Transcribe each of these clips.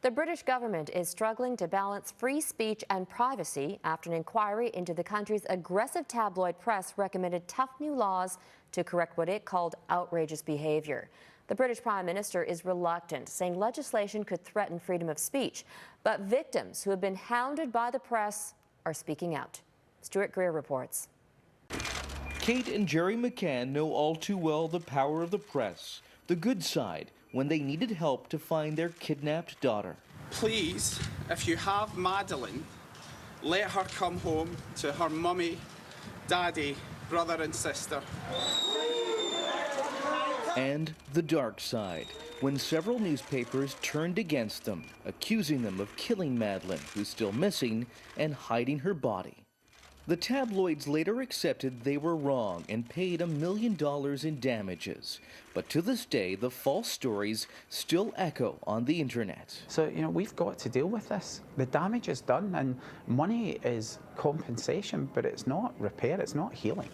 The British government is struggling to balance free speech and privacy after an inquiry into the country's aggressive tabloid press recommended tough new laws to correct what it called outrageous behavior. The British Prime Minister is reluctant, saying legislation could threaten freedom of speech. But victims who have been hounded by the press are speaking out. Stuart Greer reports. Kate and Gerry McCann know all too well the power of the press, the good side, when they needed help to find their kidnapped daughter. Please, if you have Madeleine, let her come home to her mummy, daddy, brother and sister. And the dark side, when several newspapers turned against them, accusing them of killing Madeleine, who's still missing, and hiding her body. The tabloids later accepted they were wrong and paid $1 million in damages. But to this day, the false stories still echo on the internet. So, we've got to deal with this. The damage is done, and money is compensation, but it's not repair, it's not healing.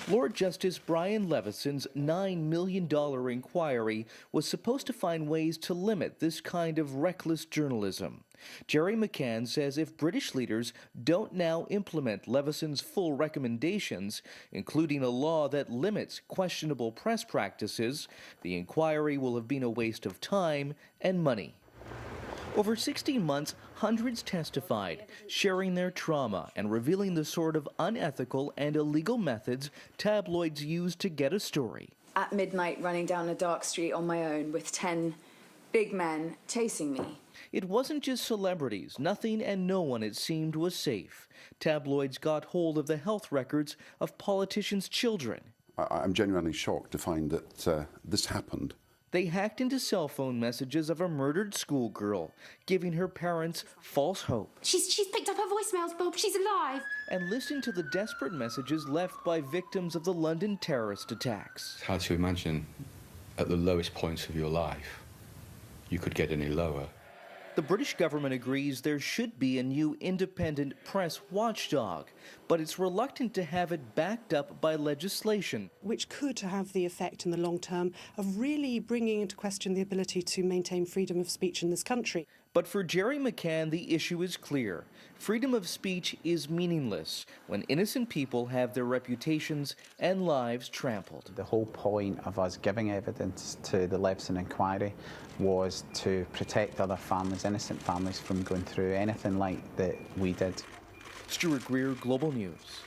Lord Justice Brian Levison's $9 million inquiry was supposed to find ways to limit this kind of reckless journalism. Gerry McCann says if British leaders don't now implement Levison's full recommendations, including a law that limits questionable press practices, the inquiry will have been a waste of time and money. Over 16 months, hundreds testified, sharing their trauma and revealing the sort of unethical and illegal methods tabloids use to get a story. At midnight, running down a dark street on my own with 10 big men chasing me. It wasn't just celebrities. Nothing and no one, it seemed, was safe. Tabloids got hold of the health records of politicians' children. I'm genuinely shocked to find that this happened. They hacked into cell phone messages of a murdered schoolgirl, giving her parents false hope. She's picked up her voicemails, Bob. She's alive. And listened to the desperate messages left by victims of the London terrorist attacks. It's hard to imagine at the lowest points of your life you could get any lower. The British government agrees there should be a new independent press watchdog, but it's reluctant to have it backed up by legislation. Which could have the effect in the long term of really bringing into question the ability to maintain freedom of speech in this country. But for Gerry McCann, the issue is clear. Freedom of speech is meaningless when innocent people have their reputations and lives trampled. The whole point of us giving evidence to the Levison inquiry was to protect other families, innocent families, from going through anything like that we did. Stuart Greer, Global News.